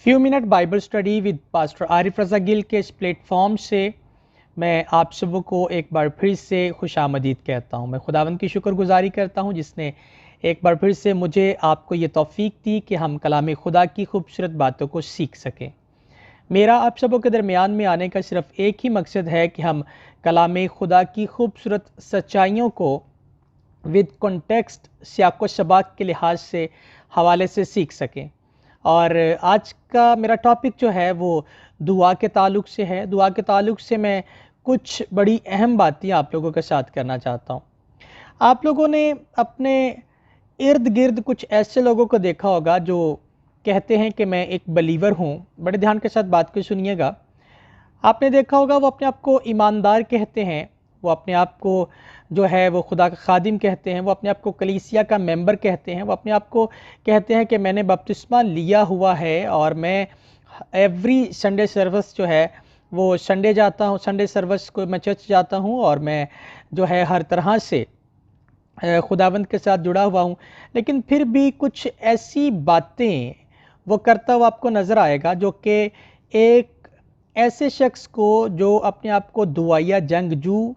Few minute Bible study with pastor Arif Raza Gill के इस platform से मैं आप सबों को एक बार फिर से खुशामदीद कहता हूँ। मैं खुदावंद की शुक्रगुजारी करता हूँ जिसने एक बार फिर से मुझे आपको ये तौफीक दी कि हम कलाम खुदा की खूबसूरत बातों को सीख सकें। मेरा आप सबों के दरमियान में आने का सिर्फ एक ही मकसद है कि हम कलाम खुदा की खूबसूरत सच्चाइयों को विद कॉन्टेक्स्ट सियाको शबाक के लिहाज से हवाले से सीख सकें। और आज का मेरा टॉपिक जो है वो दुआ के ताल्लुक़ से है। दुआ के ताल्लुक़ से मैं कुछ बड़ी अहम बातें आप लोगों के साथ करना चाहता हूँ। आप लोगों ने अपने इर्द गिर्द कुछ ऐसे लोगों को देखा होगा जो कहते हैं कि मैं एक बलीवर हूँ। बड़े ध्यान के साथ बात को सुनिएगा। आपने देखा होगा वो अपने आप को ईमानदार कहते हैं, वो अपने आप को जो है वो खुदा का खादिम कहते हैं, वो अपने आप को कलीसिया का मेंबर कहते हैं, वो अपने आप को कहते हैं कि मैंने बपतिस्मा लिया हुआ है और मैं एवरी संडे सर्विस जो है वो संडे जाता हूँ, संडे सर्विस को मैं चर्च जाता हूँ और मैं जो है हर तरह से खुदावंद के साथ जुड़ा हुआ हूँ। लेकिन फिर भी कुछ ऐसी बातें वो करता हुआ आपको नज़र आएगा जो कि एक ऐसे शख्स को जो अपने आप को दुआया जंगजू,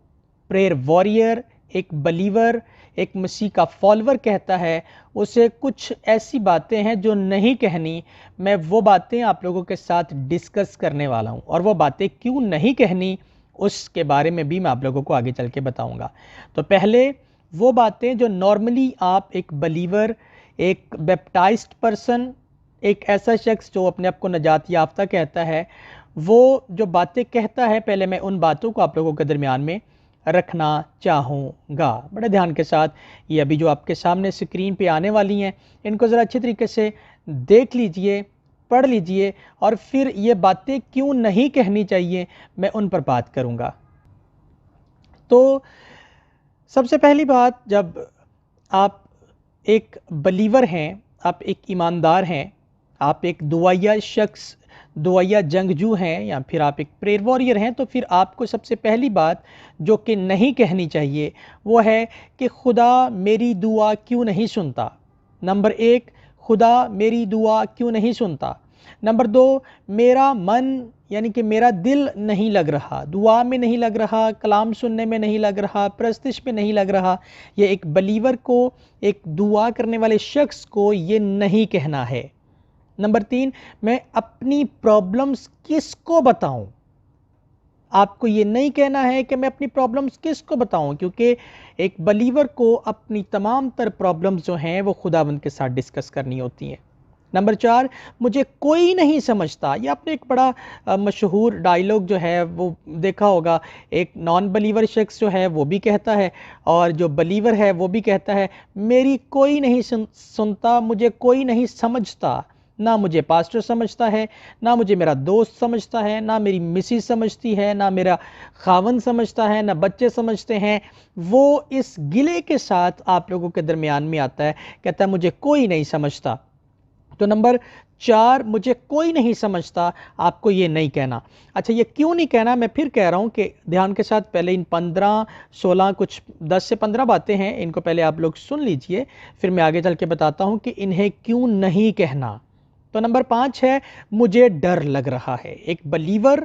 प्रेयर वॉरियर, एक बलीवर, एक मसीह का फॉलोवर कहता है, उसे कुछ ऐसी बातें हैं जो नहीं कहनी। मैं वो बातें आप लोगों के साथ डिस्कस करने वाला हूँ और वो बातें क्यों नहीं कहनी उसके बारे में भी मैं आप लोगों को आगे चल के बताऊँगा। तो पहले वो बातें जो नॉर्मली आप एक बलीवर, एक बैप्टाइज्ड पर्सन, एक ऐसा शख्स जो अपने आप को नजात याफ्ता कहता है, वो जो बातें कहता है, पहले मैं उन बातों को आप लोगों के दरमियान में रखना चाहूँगा। बड़े ध्यान के साथ ये अभी जो आपके सामने स्क्रीन पे आने वाली हैं, इनको ज़रा अच्छे तरीके से देख लीजिए, पढ़ लीजिए और फिर ये बातें क्यों नहीं कहनी चाहिए मैं उन पर बात करूँगा। तो सबसे पहली बात, जब आप एक बलीवर हैं, आप एक ईमानदार हैं, आप एक दुआया शख्स, दुआया जंगजू हैं या फिर आप एक प्रेयर वॉरियर हैं, तो फिर आपको सबसे पहली बात जो कि नहीं कहनी चाहिए वो है कि खुदा मेरी दुआ क्यों नहीं सुनता। नंबर एक, खुदा मेरी दुआ क्यों नहीं सुनता। नंबर दो, मेरा मन यानी कि मेरा दिल नहीं लग रहा, दुआ में नहीं लग रहा, कलाम सुनने में नहीं लग रहा, प्रस्तिश में नहीं लग रहा। ये एक बलीवर को, एक दुआ करने वाले शख्स को ये नहीं कहना है। नंबर तीन, मैं अपनी प्रॉब्लम्स किसको बताऊं। आपको ये नहीं कहना है कि मैं अपनी प्रॉब्लम्स किसको बताऊं, क्योंकि एक बलीवर को अपनी तमाम तर प्रॉब्लम्स जो हैं वो खुदावंद के साथ डिस्कस करनी होती हैं। नंबर चार, मुझे कोई नहीं समझता। ये आपने एक बड़ा मशहूर डायलॉग जो है वो देखा होगा। एक नॉन बलीवर शख्स जो है वो भी कहता है और जो बलीवर है वो भी कहता है, मेरी कोई नहीं सुनता, मुझे कोई नहीं समझता। ना मुझे पास्टर समझता है, ना मुझे मेरा दोस्त समझता है, ना मेरी मिसिस समझती है, ना मेरा खावन समझता है, ना बच्चे समझते हैं। वो इस गिले के साथ आप लोगों के दरमियान में आता है, कहता है मुझे कोई नहीं समझता। तो नंबर चार, मुझे कोई नहीं समझता, आपको ये नहीं कहना। अच्छा, ये क्यों नहीं कहना, मैं फिर कह रहा हूँ कि ध्यान के साथ पहले इन 15-16 कुछ 10 से 15 बातें हैं, इनको पहले आप लोग सुन लीजिए, फिर मैं आगे चल के बताता हूँ कि इन्हें क्यों नहीं कहना। तो नंबर 5 है, मुझे डर लग रहा है। एक बलीवर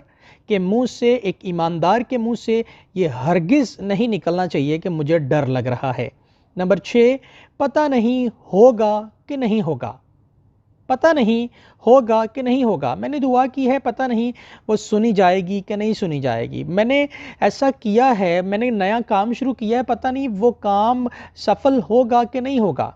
के मुंह से, एक ईमानदार के मुंह से ये हरगिज़ नहीं निकलना चाहिए कि मुझे डर लग रहा है। नंबर 6, पता नहीं होगा कि नहीं होगा। पता नहीं होगा कि नहीं होगा। मैंने दुआ की है, पता नहीं वो सुनी जाएगी कि नहीं सुनी जाएगी। मैंने ऐसा किया है, मैंने नया काम शुरू किया है, पता नहीं वो काम सफल होगा कि नहीं होगा।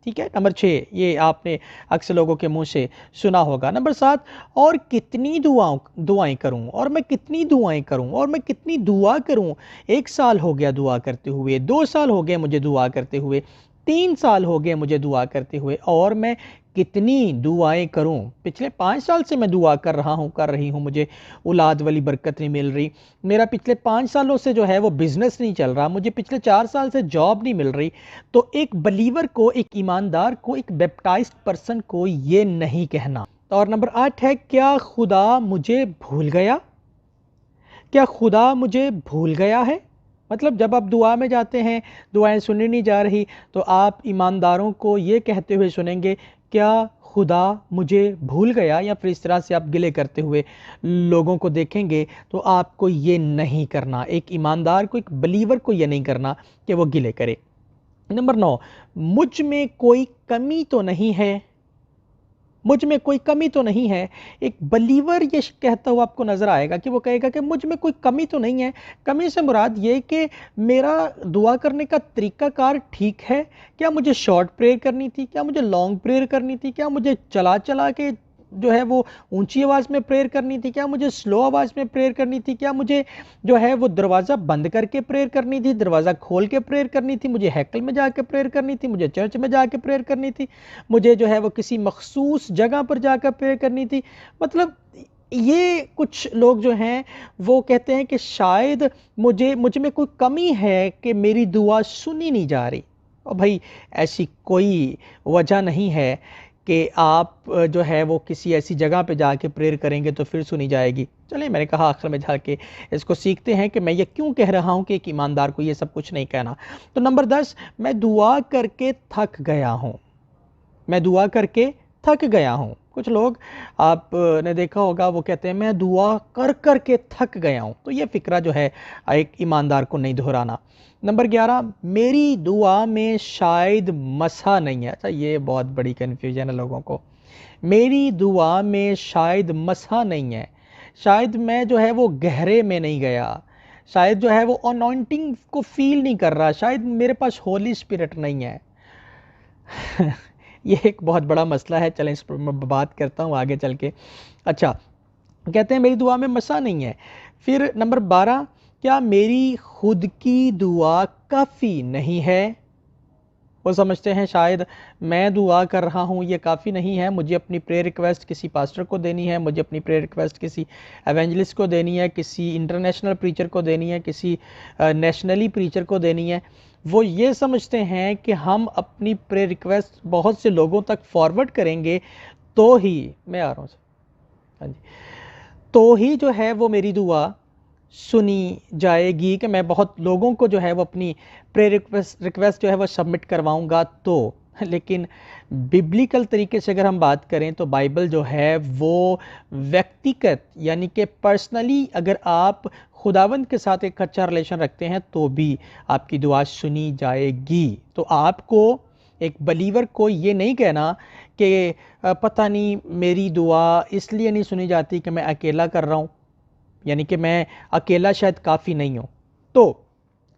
ठीक है, नंबर 6 ये आपने अक्सर लोगों के मुंह से सुना होगा। नंबर 7, और कितनी दुआएं करूं, और मैं कितनी दुआएं करूं, और मैं कितनी दुआ करूं। 1 साल हो गया दुआ करते हुए, 2 साल हो गए मुझे दुआ करते हुए, 3 साल हो गए मुझे दुआ करते हुए, और मैं कितनी दुआएं करूं। पिछले 5 साल से मैं दुआ कर रही हूं, मुझे औलाद वाली बरकत नहीं मिल रही। मेरा पिछले 5 सालों से जो है वो बिजनेस नहीं चल रहा, मुझे पिछले 4 साल से जॉब नहीं मिल रही। तो एक बलीवर को, एक ईमानदार को, एक बैप्टाइज्ड पर्सन को ये नहीं कहना। और नंबर 8 है, क्या खुदा मुझे भूल गया। क्या खुदा मुझे भूल गया है। मतलब जब आप दुआ में जाते हैं, दुआएं सुनी नहीं जा रही, तो आप ईमानदारों को ये कहते हुए सुनेंगे, क्या खुदा मुझे भूल गया, या फिर इस तरह से आप गिले करते हुए लोगों को देखेंगे तो आपको ये नहीं करना। एक ईमानदार को, एक बिलीवर को ये नहीं करना कि वो गिले करे। नंबर 9, मुझ में कोई कमी तो नहीं है। मुझ में कोई कमी तो नहीं है। एक बिलीवर ये कहता हुआ आपको नजर आएगा कि वो कहेगा कि मुझ में कोई कमी तो नहीं है। कमी से मुराद ये कि मेरा दुआ करने का तरीकाकार ठीक है। क्या मुझे शॉर्ट प्रेयर करनी थी, क्या मुझे लॉन्ग प्रेयर करनी थी, क्या मुझे चला चला के जो है वो ऊंची आवाज़ में प्रेयर करनी थी, क्या मुझे स्लो आवाज़ में प्रेयर करनी थी, क्या मुझे जो है वो दरवाज़ा बंद करके प्रेयर करनी थी, दरवाज़ा खोल के प्रेयर करनी थी, मुझे हैकल में जाके प्रेयर करनी थी, मुझे चर्च में जाके प्रेयर करनी थी, मुझे जो है वो किसी मखसूस जगह पर जाकर प्रेयर करनी थी। मतलब ये कुछ लोग जो हैं वो कहते हैं कि शायद मुझ में कोई कमी है कि मेरी दुआ सुनी नहीं जा रही। और भाई ऐसी कोई वजह नहीं है कि आप जो है वो किसी ऐसी जगह पे जाके प्रेयर करेंगे तो फिर सुनी जाएगी। चलिए, मैंने कहा आखिर में जाके इसको सीखते हैं कि मैं ये क्यों कह रहा हूँ कि एक ईमानदार को ये सब कुछ नहीं कहना। तो नंबर 10, मैं दुआ करके थक गया हूँ। मैं दुआ करके थक गया हूँ। कुछ लोग आपने देखा होगा वो कहते हैं मैं दुआ कर कर के थक गया हूँ। तो ये फ़िक्रा जो है एक ईमानदार को नहीं दोहराना। नंबर 11, मेरी दुआ में शायद मसा नहीं है। अच्छा, ये बहुत बड़ी कन्फ्यूजन है लोगों को। मेरी दुआ में शायद मसा नहीं है। शायद मैं जो है वो गहरे में नहीं गया, शायद जो है वो अनॉइंटिंग को फील नहीं कर रहा, शायद मेरे पास होली स्पिरिट नहीं है। ये एक बहुत बड़ा मसला है। चलें इस पर मैं बात करता हूँ आगे चल के। अच्छा, कहते हैं मेरी दुआ में मसा नहीं है। फिर नंबर 12, क्या मेरी खुद की दुआ काफ़ी नहीं है। वो समझते हैं शायद मैं दुआ कर रहा हूँ ये काफ़ी नहीं है, मुझे अपनी प्रेयर रिक्वेस्ट किसी पास्टर को देनी है, मुझे अपनी प्रेयर रिक्वेस्ट किसी एवेंजलिस्ट को देनी है, किसी इंटरनेशनल प्रीचर को देनी है, किसी नेशनली प्रीचर को देनी है। वो ये समझते हैं कि हम अपनी प्रेयर रिक्वेस्ट बहुत से लोगों तक फॉरवर्ड करेंगे तो ही, मैं आ रहा हूँ, हाँ जी, तो ही जो है वो मेरी दुआ सुनी जाएगी, कि मैं बहुत लोगों को जो है वो अपनी प्रेयर रिक्वेस्ट जो है वो सबमिट करवाऊंगा तो। लेकिन बिब्लिकल तरीके से अगर हम बात करें तो बाइबल जो है वो व्यक्तिगत, यानी कि पर्सनली अगर आप खुदावंद के साथ एक अच्छा रिलेशन रखते हैं तो भी आपकी दुआ सुनी जाएगी। तो आपको, एक बलीवर को ये नहीं कहना कि पता नहीं मेरी दुआ इसलिए नहीं सुनी जाती कि मैं अकेला कर रहा हूँ, यानी कि मैं अकेला शायद काफ़ी नहीं हूँ। तो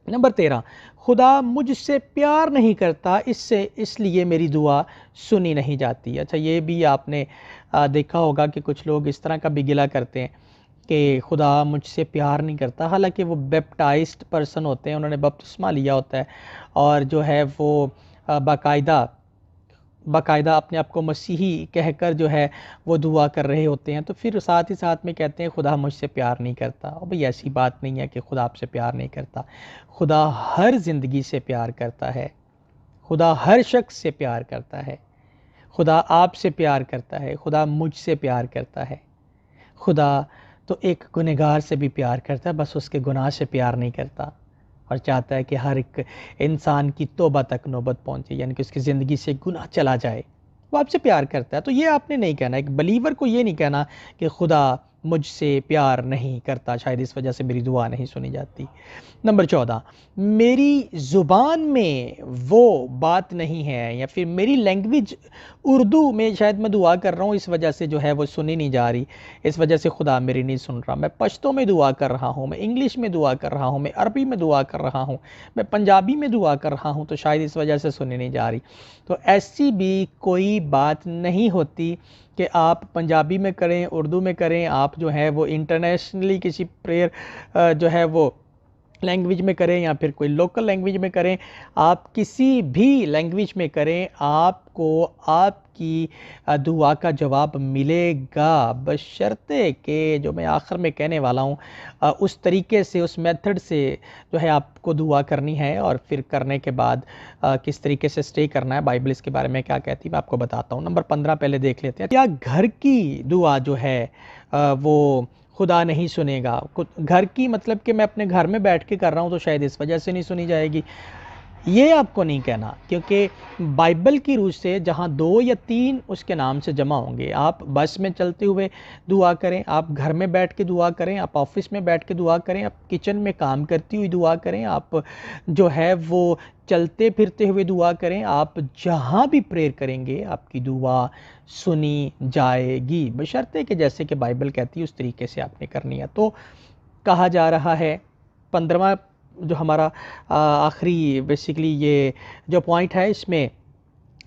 नंबर 13, खुदा मुझसे प्यार नहीं करता, इसलिए मेरी दुआ सुनी नहीं जाती। अच्छा, ये भी आपने देखा होगा कि कुछ लोग इस तरह का भी गिला करते हैं कि खुदा मुझसे प्यार नहीं करता। हालांकि वो बैप्टाइज्ड पर्सन होते हैं, उन्होंने बपतिस्मा लिया होता है और जो है वो बाकायदा अपने आप को मसीही कहकर जो है वो दुआ कर रहे होते हैं। तो फिर साथ ही साथ में कहते हैं खुदा मुझसे प्यार नहीं करता। और भाई ऐसी बात नहीं है कि खुदा आपसे प्यार नहीं करता। खुदा हर ज़िंदगी से प्यार करता है, खुदा हर शख्स से प्यार करता है, खुदा आपसे प्यार करता है, खुदा मुझसे प्यार करता है। खुदा तो एक गुनहगार से भी प्यार करता है, बस उसके गुनाह से प्यार नहीं करता और चाहता है कि हर एक इंसान की तौबा तक नौबत पहुंचे, यानी कि उसकी ज़िंदगी से गुनाह चला जाए। वो आपसे प्यार करता है। तो ये आपने नहीं कहना, एक बलीवर को ये नहीं कहना कि खुदा मुझसे प्यार नहीं करता, शायद इस वजह से मेरी दुआ नहीं सुनी जाती। नंबर 14, मेरी ज़ुबान में वो बात नहीं है, या फिर मेरी लैंग्वेज उर्दू में शायद मैं दुआ कर रहा हूँ, इस वजह से जो है वो सुनी नहीं जा रही, इस वजह से खुदा मेरी नहीं सुन रहा। मैं पश्तो में दुआ कर रहा हूँ, मैं इंग्लिश में दुआ कर रहा हूँ, मैं अरबी में दुआ कर रहा हूँ, मैं पंजाबी में दुआ कर रहा हूँ, तो शायद इस वजह से सुनी नहीं जा रही। तो ऐसी भी कोई बात नहीं होती कि आप पंजाबी में करें, उर्दू में करें, आप जो है वो इंटरनेशनली किसी प्रेयर जो है वो लैंग्वेज में करें या फिर कोई लोकल लैंग्वेज में करें, आप किसी भी लैंग्वेज में करें, आपको आपकी दुआ का जवाब मिलेगा, बशर्ते कि जो मैं आखिर में कहने वाला हूँ उस तरीके से, उस मेथड से जो है आपको दुआ करनी है। और फिर करने के बाद किस तरीके से स्टे करना है, बाइबल इसके बारे में क्या कहती है मैं आपको बताता हूँ। नंबर 15 पहले देख लेते हैं। क्या घर की दुआ जो है वो खुदा नहीं सुनेगा? घर की मतलब कि मैं अपने घर में बैठ के कर रहा हूँ तो शायद इस वजह से नहीं सुनी जाएगी। ये आपको नहीं कहना, क्योंकि बाइबल की रूह से जहाँ 2 या 3 उसके नाम से जमा होंगे, आप बस में चलते हुए दुआ करें, आप घर में बैठ के दुआ करें, आप ऑफिस में बैठ के दुआ करें, आप किचन में काम करती हुई दुआ करें, आप जो है वो चलते फिरते हुए दुआ करें, आप जहाँ भी प्रेयर करेंगे आपकी दुआ सुनी जाएगी, बशर्ते कि जैसे कि बाइबल कहती है उस तरीके से आपने करनी है। तो कहा जा रहा है 15वां जो हमारा आखिरी बेसिकली ये जो पॉइंट है, इसमें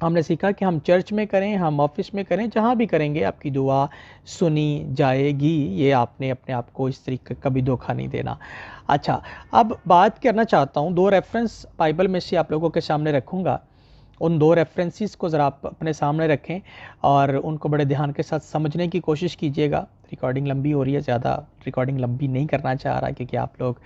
हमने सीखा कि हम चर्च में करें, हम ऑफिस में करें, जहाँ भी करेंगे आपकी दुआ सुनी जाएगी। ये आपने अपने आप को इस तरीके कभी धोखा नहीं देना। अच्छा, अब बात करना चाहता हूँ, 2 रेफरेंस बाइबल में से आप लोगों के सामने रखूँगा। उन 2 रेफरेंसेस को ज़रा आप अपने सामने रखें और उनको बड़े ध्यान के साथ समझने की कोशिश कीजिएगा। रिकॉर्डिंग लंबी हो रही है, ज़्यादा रिकॉर्डिंग लंबी नहीं करना चाह रहा, क्योंकि आप लोग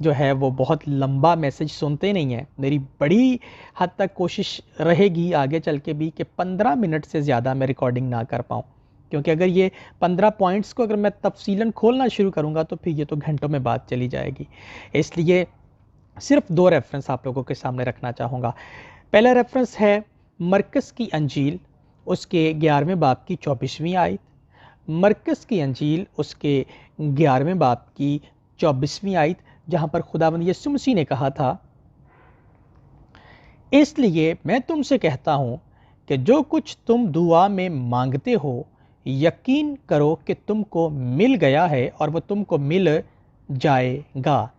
जो है वो बहुत लंबा मैसेज सुनते नहीं हैं। मेरी बड़ी हद तक कोशिश रहेगी आगे चल के भी कि 15 मिनट से ज़्यादा मैं रिकॉर्डिंग ना कर पाऊँ, क्योंकि अगर ये 15 पॉइंट्स को अगर मैं तफसीलन खोलना शुरू करूँगा तो फिर ये तो घंटों में बात चली जाएगी। इसलिए सिर्फ 2 रेफरेंस आप लोगों के सामने रखना चाहूँगा। पहला रेफरेंस है मरकस की अंजील उसके 11वें बाब की 24वीं आयत। मरकस की अंजील उसके 11वें बाब की 24वीं आयत, जहाँ पर खुदावंद यीशु मसीह ने कहा था, इसलिए मैं तुमसे कहता हूँ कि जो कुछ तुम दुआ में मांगते हो यकीन करो कि तुमको मिल गया है और वह तुमको मिल जाएगा।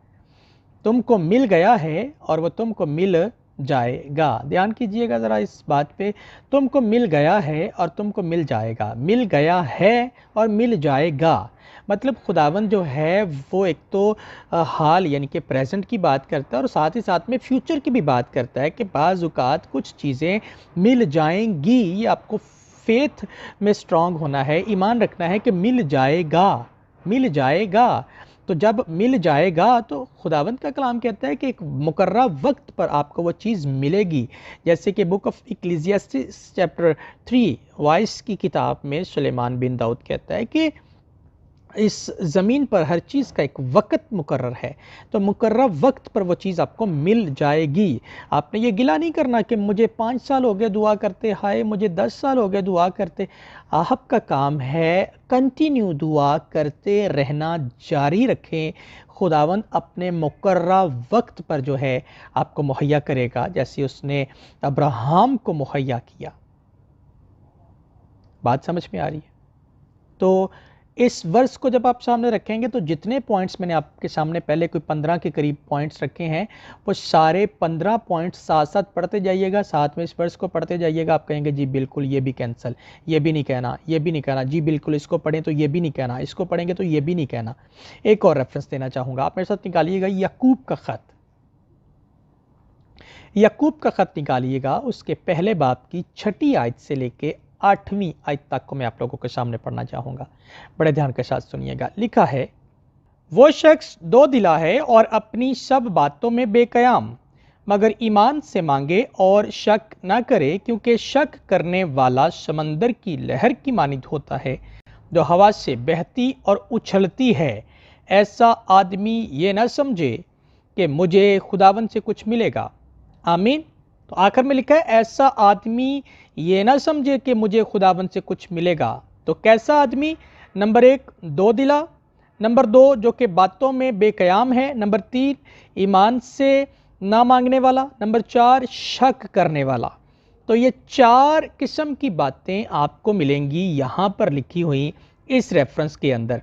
तुमको मिल गया है और वह तुमको मिल जाएगा। ध्यान कीजिएगा ज़रा इस बात पे, तुमको मिल गया है और तुमको मिल जाएगा। मिल गया है और मिल जाएगा मतलब खुदावंद जो है वो एक तो हाल यानी कि प्रेजेंट की बात करता है और साथ ही साथ में फ्यूचर की भी बात करता है कि बाज़ औक़ात कुछ चीज़ें मिल जाएंगी। ये आपको फेथ में स्ट्रांग होना है, ईमान रखना है कि मिल जाएगा, मिल जाएगा। तो जब मिल जाएगा तो खुदावंद का कलाम कहता है कि एक मुकर्रा वक्त पर आपको वो चीज़ मिलेगी। जैसे कि बुक ऑफ इक्लेसियास्टिस चैप्टर 3 वाइस की किताब में सुलेमान बिन दाऊद कहता है कि इस ज़मीन पर हर चीज़ का एक वक्त मुकर्रर है, तो मुकर्रर वक्त पर वो चीज़ आपको मिल जाएगी। आपने ये गिला नहीं करना कि मुझे 5 साल हो गए दुआ करते, हाय मुझे 10 साल हो गए दुआ करते। आपका काम है कंटिन्यू दुआ करते रहना, जारी रखें। खुदावंद अपने मुकर्रर वक्त पर जो है आपको मुहैया करेगा, जैसे उसने अब्राहम को मुहैया किया। बात समझ में आ रही है? तो इस वर्ष को जब आप सामने रखेंगे तो जितने पॉइंट्स मैंने आपके सामने पहले कोई 15 के करीब पॉइंट्स रखे हैं, वो सारे 15 पॉइंट्स साथ साथ पढ़ते जाइएगा, साथ में इस वर्ष को पढ़ते जाइएगा। आप कहेंगे जी बिल्कुल ये भी कैंसिल, ये भी नहीं कहना, ये भी नहीं कहना, जी बिल्कुल इसको पढ़ें तो ये भी नहीं कहना, इसको पढ़ेंगे तो ये भी नहीं कहना। एक और रेफरेंस देना चाहूँगा, आप मेरे साथ निकालिएगा यकूब का ख़त। यकूब का ख़त निकालिएगा, उसके पहले बाब की 6ठी आयत से लेके 8वीं आयत तक को मैं आप लोगों के सामने पढ़ना चाहूँगा। बड़े ध्यान के साथ सुनिएगा। लिखा है, वो शख्स दो दिला है और अपनी सब बातों में बेकयाम, मगर ईमान से मांगे और शक न करे, क्योंकि शक करने वाला समंदर की लहर की मानित होता है जो हवा से बहती और उछलती है। ऐसा आदमी ये न समझे कि मुझे खुदावन से कुछ मिलेगा। आमीन। तो आखिर में लिखा है, ऐसा आदमी ये ना समझे कि मुझे खुदाबंद से कुछ मिलेगा। तो कैसा आदमी? नंबर 1 दो दिला, नंबर 2 जो कि बातों में बेकयाम है, नंबर 3 ईमान से ना मांगने वाला, नंबर 4 शक करने वाला। तो ये 4 किस्म की बातें आपको मिलेंगी यहाँ पर लिखी हुई इस रेफरेंस के अंदर।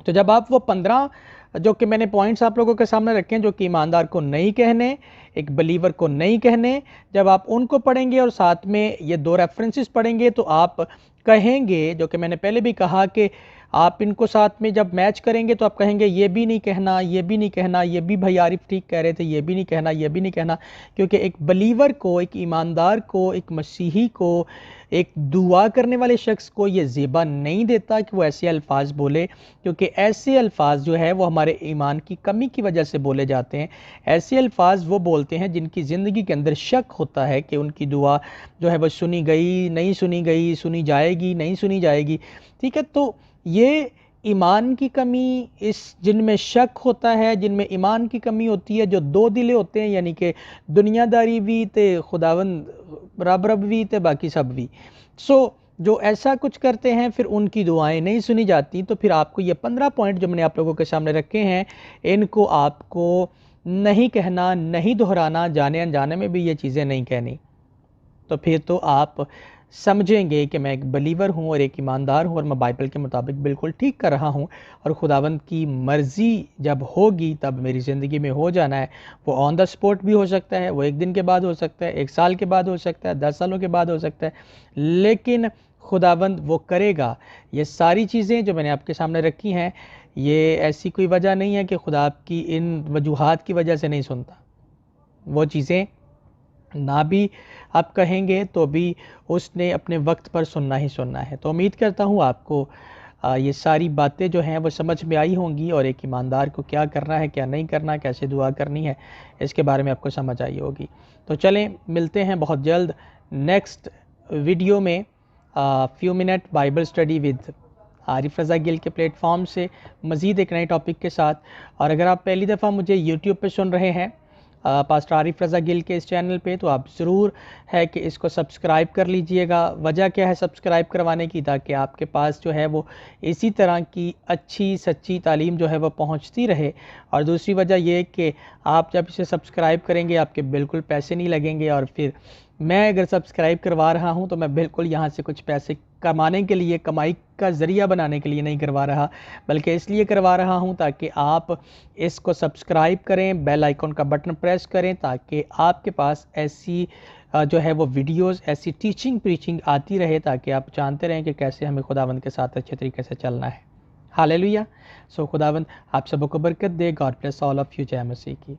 तो जब आप वो 15 जो कि मैंने पॉइंट्स आप लोगों के सामने रखे हैं, जो कि ईमानदार को नहीं कहने, एक बिलीवर को नहीं कहने, जब आप उनको पढ़ेंगे और साथ में ये 2 रेफरेंसेस पढ़ेंगे तो आप कहेंगे, जो कि मैंने पहले भी कहा कि आप इनको साथ में जब मैच करेंगे तो आप कहेंगे ये भी नहीं कहना, ये भी नहीं कहना, ये भी भाई आरिफ ठीक कह रहे थे, ये भी नहीं कहना, ये भी नहीं कहना। क्योंकि एक बिलीवर को, एक ईमानदार को, एक मसीही को, एक दुआ करने वाले शख्स को ये ज़ेबा नहीं देता कि वो ऐसे अल्फाज बोले, क्योंकि ऐसे अल्फाज जो है वो हमारे ईमान की कमी की वजह से बोले जाते हैं। ऐसे अल्फाज वो बोलते हैं जिनकी ज़िंदगी के अंदर शक होता है कि उनकी दुआ जो है वो सुनी गई, नहीं सुनी गई, सुनी जाएगी, नहीं सुनी जाएगी। ठीक है, तो ये ईमान की कमी, इस जिनमें शक होता है, जिनमें ईमान की कमी होती है, जो दो दिले होते हैं, यानी कि दुनियादारी भी ते खुदावंद रब रब भी ते बाकी सब भी। सो जो ऐसा कुछ करते हैं फिर उनकी दुआएं नहीं सुनी जाती। तो फिर आपको ये 15 पॉइंट जो मैंने आप लोगों के सामने रखे हैं, इनको आपको नहीं कहना, नहीं दोहराना, जाने अनजाने में भी ये चीज़ें नहीं कहनी। तो फिर तो आप समझेंगे कि मैं एक बलीवर हूँ और एक ईमानदार हूँ और मैं बाइबल के मुताबिक बिल्कुल ठीक कर रहा हूँ, और खुदावंद की मर्ज़ी जब होगी तब मेरी ज़िंदगी में हो जाना है। वो ऑन द स्पॉट भी हो सकता है, वो एक दिन के बाद हो सकता है, 1 साल के बाद हो सकता है, 10 सालों के बाद हो सकता है, लेकिन खुदावंद वो करेगा। ये सारी चीज़ें जो मैंने आपके सामने रखी हैं, ये ऐसी कोई वजह नहीं है कि खुदा आपकी इन वजूहात की वजह से नहीं सुनता। वो चीज़ें ना भी आप कहेंगे तो भी उसने अपने वक्त पर सुनना ही सुनना है। तो उम्मीद करता हूँ आपको ये सारी बातें जो हैं वो समझ में आई होंगी, और एक ईमानदार को क्या करना है, क्या नहीं करना, कैसे दुआ करनी है, इसके बारे में आपको समझ आई होगी। तो चलें, मिलते हैं बहुत जल्द नेक्स्ट वीडियो में, few minute Bible study with Arif Raza Gill के प्लेटफॉर्म से मज़ीद एक नए टॉपिक के साथ। और अगर आप पहली दफ़ा मुझे यूट्यूब पे सुन रहे हैं पास्टर आरिफ रज़ा गिल के इस चैनल पे, तो आप ज़रूर है कि इसको सब्सक्राइब कर लीजिएगा। वजह क्या है सब्सक्राइब करवाने की? ताकि आपके पास जो है वो इसी तरह की अच्छी सच्ची तालीम जो है वो पहुंचती रहे। और दूसरी वजह ये कि आप जब इसे सब्सक्राइब करेंगे आपके बिल्कुल पैसे नहीं लगेंगे, और फिर मैं अगर सब्सक्राइब करवा रहा हूं तो मैं बिल्कुल यहाँ से कुछ पैसे कमाने के लिए, कमाई का ज़रिया बनाने के लिए नहीं करवा रहा, बल्कि इसलिए करवा रहा हूं ताकि आप इसको सब्सक्राइब करें, बेल आइकॉन का बटन प्रेस करें, ताकि आपके पास ऐसी जो है वो वीडियोस, ऐसी टीचिंग प्रीचिंग आती रहे, ताकि आप जानते रहें कि कैसे हमें खुदावंद के साथ अच्छे तरीके से चलना है। हालेलुया। सो खुदावंद आप सबको बरकत दे। God bless all of you. जय मसीह की।